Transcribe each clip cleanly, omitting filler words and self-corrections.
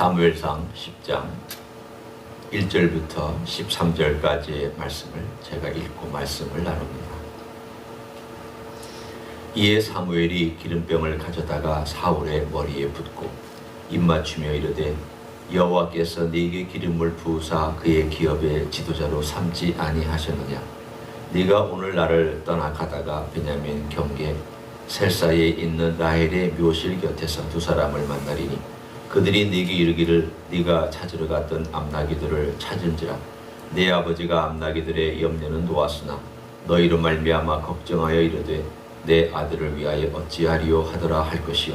사무엘상 10장 1절부터 13절까지의 말씀을 제가 읽고 말씀을 나눕니다. 이에 사무엘이 기름병을 가져다가 사울의 머리에 붓고 입맞추며 이르되 여호와께서 네게 기름을 부으사 그의 기업의 지도자로 삼지 아니하셨느냐. 네가 오늘 나를 떠나 가다가 베냐민 경계 셀사에 있는 라헬의 묘실 곁에서 두 사람을 만나리니 그들이 네게 이르기를 네가 찾으러 갔던 암나기들을 찾은지라. 네 아버지가 암나기들의 염려는 놓았으나 너희로 말미암아 걱정하여 이르되 내 아들을 위하여 어찌하리요 하더라 할 것이요.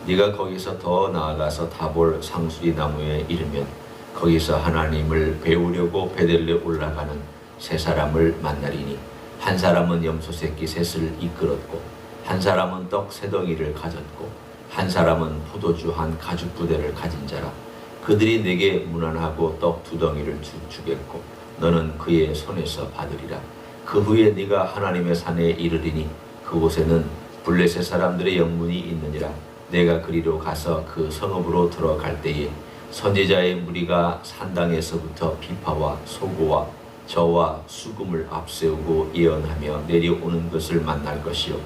네가 거기서 더 나아가서 다볼 상수리 나무에 이르면 거기서 하나님을 배우려고 베델레 올라가는 세 사람을 만나리니 한 사람은 염소 새끼 셋을 이끌었고 한 사람은 떡 세 덩이를 가졌고 한 사람은 포도주 한 가죽 부대를 가진 자라. 그들이 내게 문안하고 떡 두 덩이를 주겠고 너는 그의 손에서 받으리라. 그 후에 네가 하나님의 산에 이르리니 그곳에는 블레셋 사람들의 영문이 있느니라. 내가 그리로 가서 그 성읍으로 들어갈 때에 선지자의 무리가 산당에서부터 비파와 소고와 저와 수금을 앞세우고 예언하며 내려오는 것을 만날 것이요.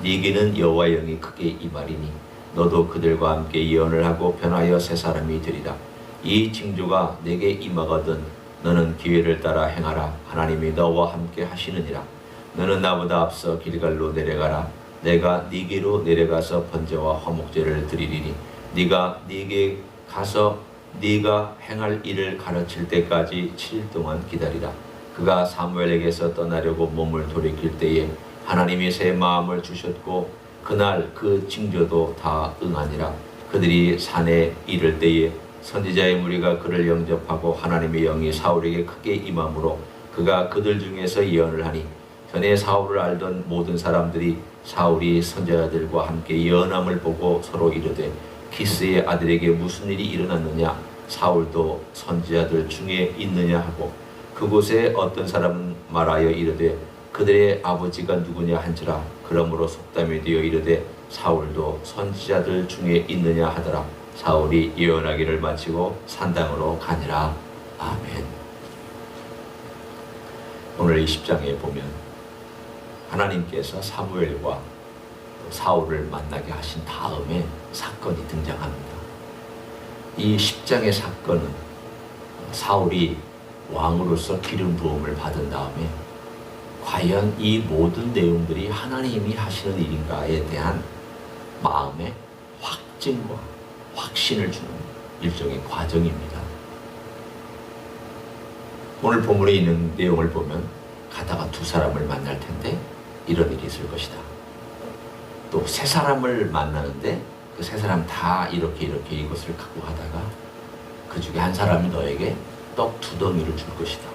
네게는 여호와의 영이 크게 임하리니 너도 그들과 함께 예언을 하고 변하여 새 사람이 되리라. 이 징조가 내게 임하거든 너는 기회를 따라 행하라. 하나님이 너와 함께 하시느니라. 너는 나보다 앞서 길갈로 내려가라. 내가 네게로 내려가서 번제와 화목제를 드리리니 네가 네게 가서 네가 행할 일을 가르칠 때까지 7일 동안 기다리라. 그가 사무엘에게서 떠나려고 몸을 돌이킬 때에 하나님이 새 마음을 주셨고 그날 그 징조도 다 응하니라. 그들이 산에 이를 때에 선지자의 무리가 그를 영접하고 하나님의 영이 사울에게 크게 임함으로 그가 그들 중에서 예언을 하니 전에 사울을 알던 모든 사람들이 사울이 선지자들과 함께 예언함을 보고 서로 이르되 기스의 아들에게 무슨 일이 일어났느냐. 사울도 선지자들 중에 있느냐 하고 그곳에 어떤 사람은 말하여 이르되 그들의 아버지가 누구냐 한지라. 그러므로 속담이 되어 이르되 사울도 선지자들 중에 있느냐 하더라. 사울이 예언하기를 마치고 산당으로 가니라. 아멘. 오늘 이 10장에 보면 하나님께서 사무엘과 사울을 만나게 하신 다음에 사건이 등장합니다. 이 10장의 사건은 사울이 왕으로서 기름 부음을 받은 다음에 과연 이 모든 내용들이 하나님이 하시는 일인가에 대한 마음의 확증과 확신을 주는 일종의 과정입니다. 오늘 본문에 있는 내용을 보면 가다가 두 사람을 만날 텐데 이런 일이 있을 것이다. 또 세 사람을 만나는데 그 세 사람 다 이렇게 이것을 갖고 가다가 그 중에 한 사람이 너에게 떡 두 덩이를 줄 것이다.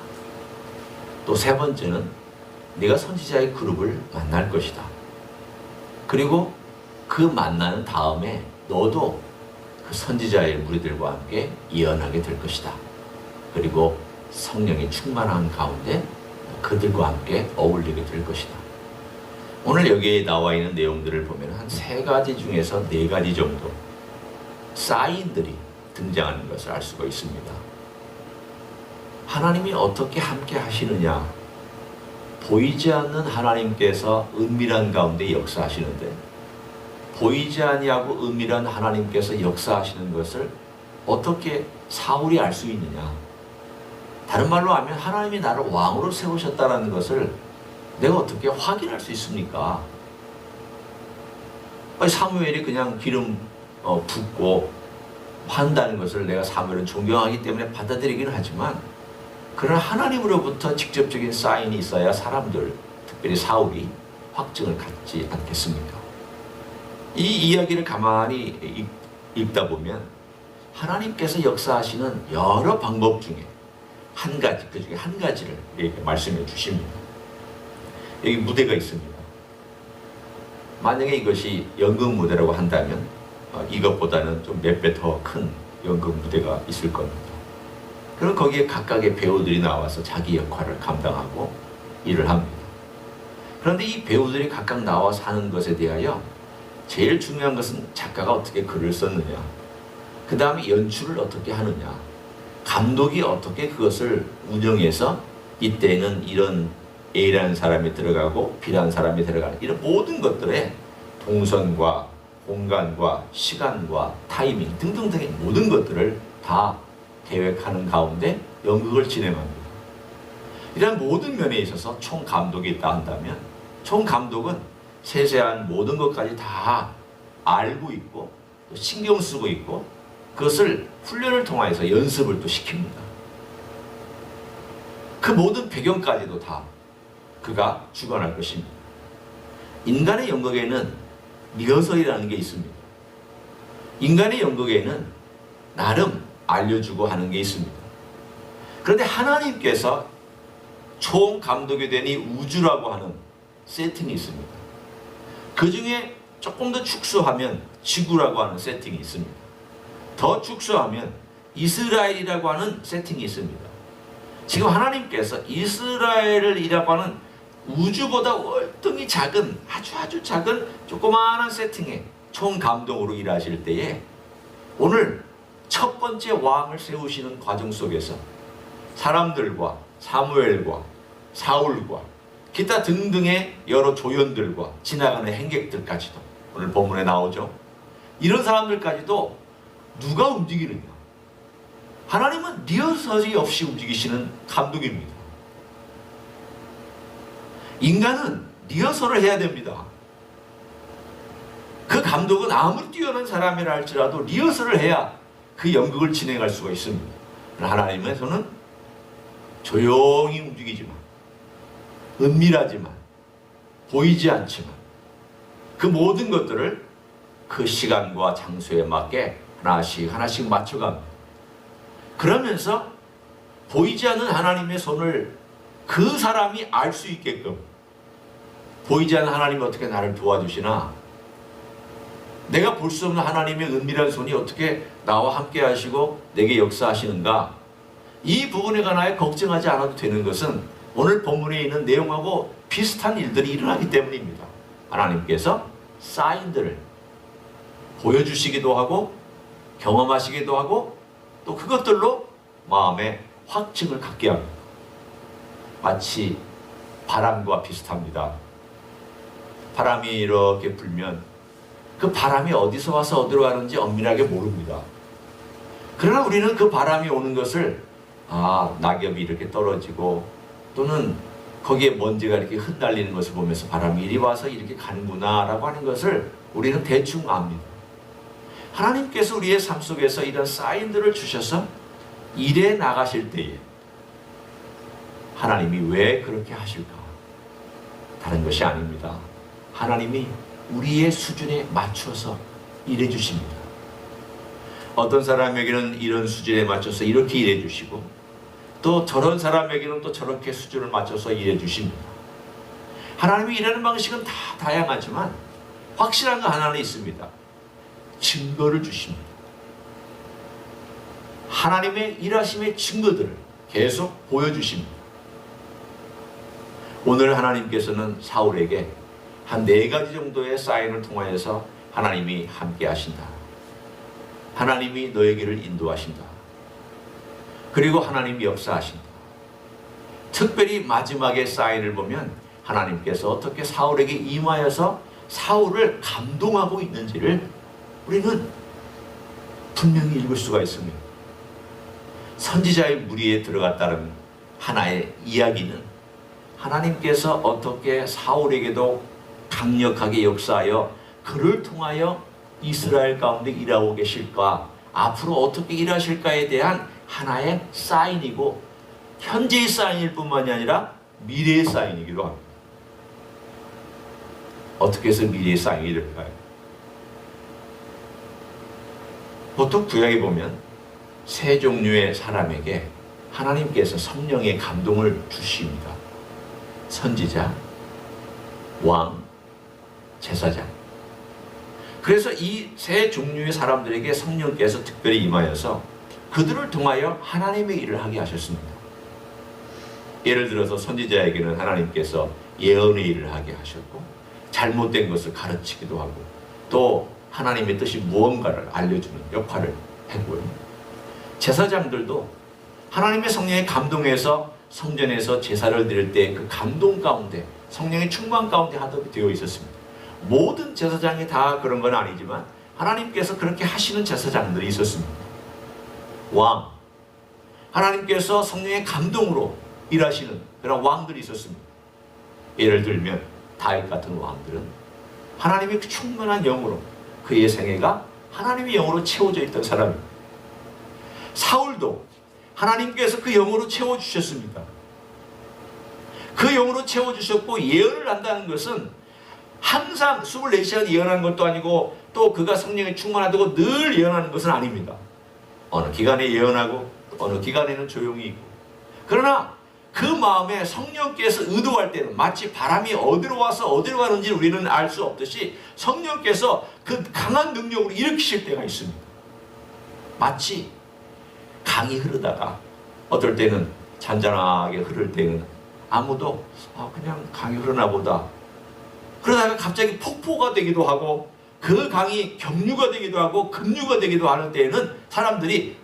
또 세 번째는 네가 선지자의 그룹을 만날 것이다. 그리고 그 만나는 다음에 너도 그 선지자의 무리들과 함께 예언하게 될 것이다. 그리고 성령이 충만한 가운데 그들과 함께 어울리게 될 것이다. 오늘 여기에 나와 있는 내용들을 보면 한 세 가지 중에서 네 가지 정도 사인들이 등장하는 것을 알 수가 있습니다. 하나님이 어떻게 함께 하시느냐. 보이지 않는 하나님께서 은밀한 가운데 역사하시는데 보이지 아니하고 은밀한 하나님께서 역사하시는 것을 어떻게 사울이 알 수 있느냐. 다른 말로 하면 하나님이 나를 왕으로 세우셨다는 것을 내가 어떻게 확인할 수 있습니까? 사무엘이 그냥 기름 붓고 한다는 것을 내가 사무엘은 존경하기 때문에 받아들이긴 하지만 그러나 하나님으로부터 직접적인 사인이 있어야 사람들, 특별히 사울이 확증을 갖지 않겠습니까? 이 이야기를 가만히 읽다 보면 하나님께서 역사하시는 여러 방법 중에 한 가지, 그 중에 한 가지를 이렇게 말씀해 주십니다. 여기 무대가 있습니다. 만약에 이것이 연극 무대라고 한다면 이것보다는 좀 몇 배 더 큰 연극 무대가 있을 겁니다. 그럼 거기에 각각의 배우들이 나와서 자기 역할을 감당하고 일을 합니다. 그런데 이 배우들이 각각 나와서 하는 것에 대하여 제일 중요한 것은 작가가 어떻게 글을 썼느냐. 그 다음에 연출을 어떻게 하느냐, 감독이 어떻게 그것을 운영해서 이때는 이런 A라는 사람이 들어가고 B라는 사람이 들어가는 이런 모든 것들에 동선과 공간과 시간과 타이밍 등등등의 모든 것들을 다 계획하는 가운데 연극을 진행합니다. 이런 모든 면에 있어서 총감독이 있다 한다면 총감독은 세세한 모든 것까지 다 알고 있고 또 신경 쓰고 있고 그것을 훈련을 통해서 연습을 또 시킵니다. 그 모든 배경까지도 다 그가 주관할 것입니다. 인간의 연극에는 리허설이라는 게 있습니다. 인간의 연극에는 나름 알려주고 하는 게 있습니다. 그런데 하나님께서 총감독이 되니 우주라고 하는 세팅이 있습니다. 그 중에 조금 더 축소하면 지구라고 하는 세팅이 있습니다. 더 축소하면 이스라엘이라고 하는 세팅이 있습니다. 지금 하나님께서 이스라엘이라고 하는 우주보다 월등히 작은 아주 작은 조그마한 세팅에 총감독으로 일하실 때에 오늘 첫 번째 왕을 세우시는 과정 속에서 사람들과 사무엘과 사울과 기타 등등의 여러 조연들과 지나가는 행객들까지도 오늘 본문에 나오죠. 이런 사람들까지도 누가 움직이느냐? 하나님은 리허설이 없이 움직이시는 감독입니다. 인간은 리허설을 해야 됩니다. 그 감독은 아무리 뛰어난 사람이라 할지라도 리허설을 해야 그 연극을 진행할 수가 있습니다. 하나님의 손은 조용히 움직이지만 은밀하지만 보이지 않지만 그 모든 것들을 그 시간과 장소에 맞게 하나씩 맞춰갑니다. 그러면서 보이지 않는 하나님의 손을 그 사람이 알 수 있게끔 보이지 않는 하나님이 어떻게 나를 도와주시나 내가 볼 수 없는 하나님의 은밀한 손이 어떻게 나와 함께 하시고 내게 역사하시는가 이 부분에 관하여 걱정하지 않아도 되는 것은 오늘 본문에 있는 내용하고 비슷한 일들이 일어나기 때문입니다. 하나님께서 사인들을 보여주시기도 하고 경험하시기도 하고 또 그것들로 마음에 확증을 갖게 합니다. 마치 바람과 비슷합니다. 바람이 이렇게 불면 그 바람이 어디서 와서 어디로 가는지 엄밀하게 모릅니다. 그러나 우리는 그 바람이 오는 것을 낙엽이 이렇게 떨어지고 또는 거기에 먼지가 이렇게 흩날리는 것을 보면서 바람이 이리 와서 이렇게 가는구나 라고 하는 것을 우리는 대충 압니다. 하나님께서 우리의 삶 속에서 이런 사인들을 주셔서 일에 나가실 때에 하나님이 왜 그렇게 하실까? 다른 것이 아닙니다. 하나님이 우리의 수준에 맞춰서 일해 주십니다. 어떤 사람에게는 이런 수준에 맞춰서 이렇게 일해 주시고 또 저런 사람에게는 또 저렇게 수준을 맞춰서 일해 주십니다. 하나님이 일하는 방식은 다 다양하지만 확실한 거 하나는 있습니다. 증거를 주십니다. 하나님의 일하심의 증거들을 계속 보여주십니다. 오늘 하나님께서는 사울에게 한 4가지 정도의 사인을 통하여서 하나님이 함께 하신다. 하나님이 너의 길을 인도하신다. 그리고 하나님이 역사하신다. 특별히 마지막에 사인을 보면 하나님께서 어떻게 사울에게 임하여서 사울을 감동하고 있는지를 우리는 분명히 읽을 수가 있습니다. 선지자의 무리에 들어갔다는 하나의 이야기는 하나님께서 어떻게 사울에게도 강력하게 역사하여 그를 통하여 이스라엘 가운데 일하고 계실까, 앞으로 어떻게 일하실까에 대한 하나의 사인이고 현재의 사인일 뿐만이 아니라 미래의 사인이기도 합니다. 어떻게 해서 미래의 사인이 될까요? 보통 구약에 보면 세 종류의 사람에게 하나님께서 성령의 감동을 주십니다. 선지자, 왕, 제사장. 그래서 이 세 종류의 사람들에게 성령께서 특별히 임하여서 그들을 통하여 하나님의 일을 하게 하셨습니다. 예를 들어서 선지자에게는 하나님께서 예언의 일을 하게 하셨고 잘못된 것을 가르치기도 하고 또 하나님의 뜻이 무언가를 알려주는 역할을 했고요. 제사장들도 하나님의 성령에 감동해서 성전에서 제사를 드릴 때 그 감동 가운데 성령의 충만 가운데 하도록 되어 있었습니다. 모든 제사장이 다 그런 건 아니지만 하나님께서 그렇게 하시는 제사장들이 있었습니다. 왕, 하나님께서 성령의 감동으로 일하시는 그런 왕들이 있었습니다. 예를 들면 다윗 같은 왕들은 하나님의 그 충만한 영으로 그의 생애가 하나님의 영으로 채워져 있던 사람입니다. 사울도 하나님께서 그 영으로 채워주셨습니다. 그 영으로 채워주셨고, 예언을 한다는 것은 항상 24시간 예언하는 것도 아니고 또 그가 성령에 충만하다고 늘 예언하는 것은 아닙니다. 어느 기간에 예언하고 어느 기간에는 조용히 있고, 그러나 그 마음에 성령께서 의도할 때는 마치 바람이 어디로 와서 어디로 가는지 우리는 알 수 없듯이 성령께서 그 강한 능력으로 일으키실 때가 있습니다. 마치 강이 흐르다가 어떨 때는 잔잔하게 흐를 때는 아무도 그냥 강이 흐르나 보다, 그러다가 갑자기 폭포가 되기도 하고 그 강이 경류가 되기도 하고 급류가 되기도 하는 때에는 사람들이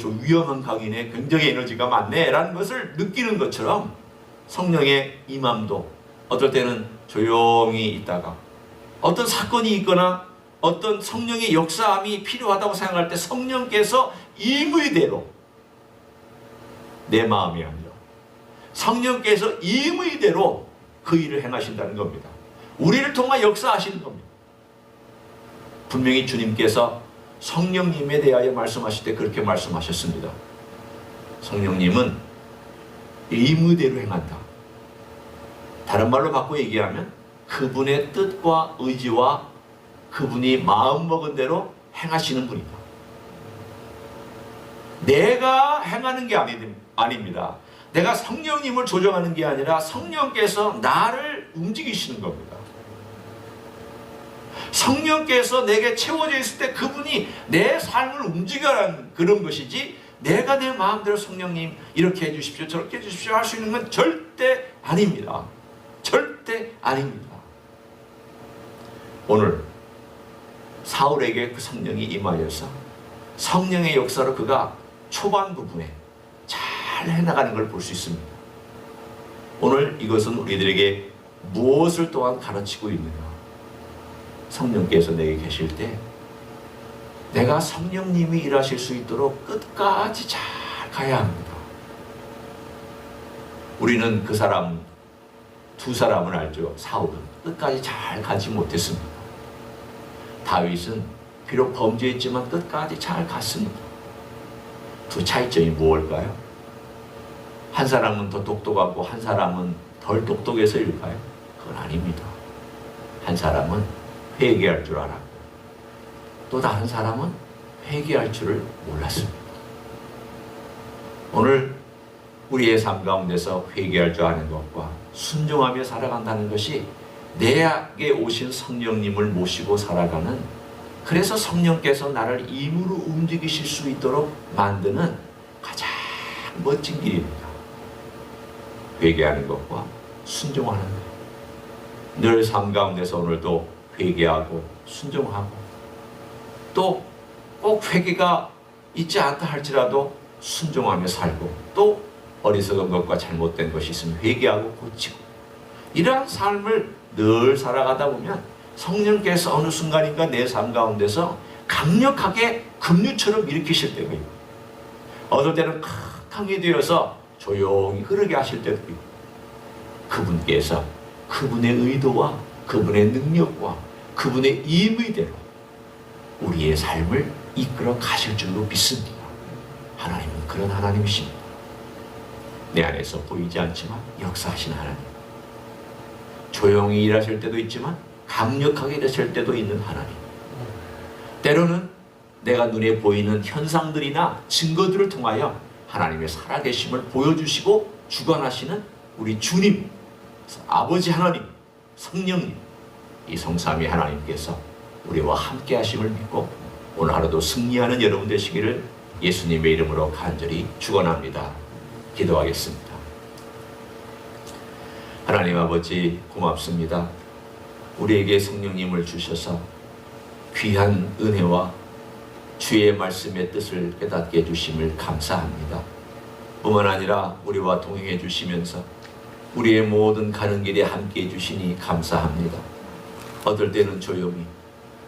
저 위험한 강이네, 굉장히 에너지가 많네 라는 것을 느끼는 것처럼 성령의 임함도 어떨 때는 조용히 있다가 어떤 사건이 있거나 어떤 성령의 역사함이 필요하다고 생각할 때 성령께서 임의대로, 내 마음이 아니라 성령께서 임의대로 그 일을 행하신다는 겁니다. 우리를 통해 역사하시는 겁니다. 분명히 주님께서 성령님에 대하여 말씀하실 때 그렇게 말씀하셨습니다. 성령님은 임의대로 행한다. 다른 말로 바꿔 얘기하면 그분의 뜻과 의지와 그분이 마음먹은 대로 행하시는 분이다. 내가 행하는 게 아닙니다. 내가 성령님을 조정하는 게 아니라 성령께서 나를 움직이시는 겁니다. 성령께서 내게 채워져 있을 때 그분이 내 삶을 움직여라는 그런 것이지, 내가 내 마음대로 성령님 이렇게 해주십시오 저렇게 해주십시오 할 수 있는 건 절대 아닙니다. 절대 아닙니다. 오늘 사울에게 그 성령이 임하여서 성령의 역사로 그가 초반 부분에 잘 해나가는 걸 볼 수 있습니다. 오늘 이것은 우리들에게 무엇을 또한 가르치고 있느냐? 성령께서 내게 계실 때 내가 성령님이 일하실 수 있도록 끝까지 잘 가야 합니다. 우리는 그 사람, 두 사람을 알죠. 사울은 끝까지 잘 가지 못했습니다. 다윗은 비록 범죄했지만 끝까지 잘 갔습니다. 두 차이점이 무엇일까요? 한 사람은 더 똑똑하고 한 사람은 덜 똑똑해서일까요? 그건 아닙니다. 한 사람은 회개할 줄 알았고 또 다른 사람은 회개할 줄을 몰랐습니다. 오늘 우리의 삶 가운데서 회개할 줄 아는 것과 순종하며 살아간다는 것이 내게 오신 성령님을 모시고 살아가는, 그래서 성령께서 나를 임으로 움직이실 수 있도록 만드는 가장 멋진 길입니다. 회개하는 것과 순종하는 것. 늘 삶 가운데서 오늘도 회개하고 순종하고 또 꼭 회개가 있지 않다 할지라도 순종하며 살고, 또 어리석은 것과 잘못된 것이 있으면 회개하고 고치고, 이러한 삶을 늘 살아가다 보면 성령께서 어느 순간인가 내 삶 가운데서 강력하게 급류처럼 일으키실 때가 있고, 어떨 때는 강이 되어서 조용히 흐르게 하실 때도 있고, 그분께서 그분의 의도와 그분의 능력과 그분의 임의대로 우리의 삶을 이끌어 가실 줄로 믿습니다. 하나님은 그런 하나님이십니다. 내 안에서 보이지 않지만 역사하시는 하나님, 조용히 일하실 때도 있지만 강력하게 일하실 때도 있는 하나님, 때로는 내가 눈에 보이는 현상들이나 증거들을 통하여 하나님의 살아계심을 보여주시고 주관하시는 우리 주님, 아버지 하나님, 성령님, 이 성삼위 하나님께서 우리와 함께 하심을 믿고 오늘 하루도 승리하는 여러분 되시기를 예수님의 이름으로 간절히 축원합니다. 기도하겠습니다. 하나님 아버지 고맙습니다. 우리에게 성령님을 주셔서 귀한 은혜와 주의 말씀의 뜻을 깨닫게 해주심을 감사합니다. 뿐만 아니라 우리와 동행해 주시면서 우리의 모든 가는 길에 함께 해주시니 감사합니다. 어떨 때는 조용히,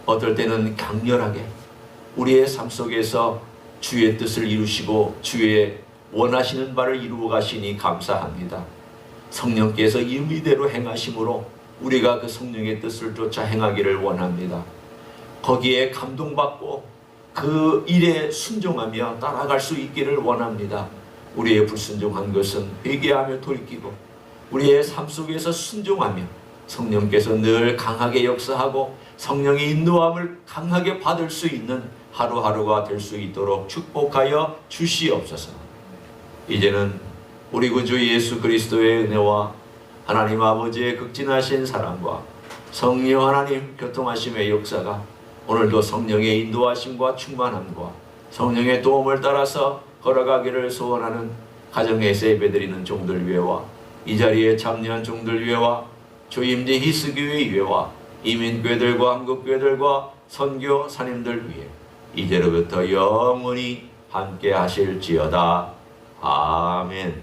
어떨 때는 강렬하게 우리의 삶 속에서 주의 뜻을 이루시고 주의 원하시는 바를 이루어 가시니 감사합니다. 성령께서 임의대로 행하심으로 우리가 그 성령의 뜻을 쫓아 행하기를 원합니다. 거기에 감동받고 그 일에 순종하며 따라갈 수 있기를 원합니다. 우리의 불순종한 것은 회개하며 돌이키고 우리의 삶 속에서 순종하며 성령께서 늘 강하게 역사하고 성령의 인도함을 강하게 받을 수 있는 하루하루가 될 수 있도록 축복하여 주시옵소서. 이제는 우리 구주 예수 그리스도의 은혜와 하나님 아버지의 극진하신 사랑과 성령 하나님 교통하심의 역사가 오늘도 성령의 인도하심과 충만함과 성령의 도움을 따라서 걸어가기를 소원하는 가정에서 예배드리는 종들 위에와 이 자리에 참여한 종들 위에와 주임제 히스교회 위에와 이민교회들과 한국교회들과 선교사님들 위에 이제로부터 영원히 함께 하실지어다. 아멘.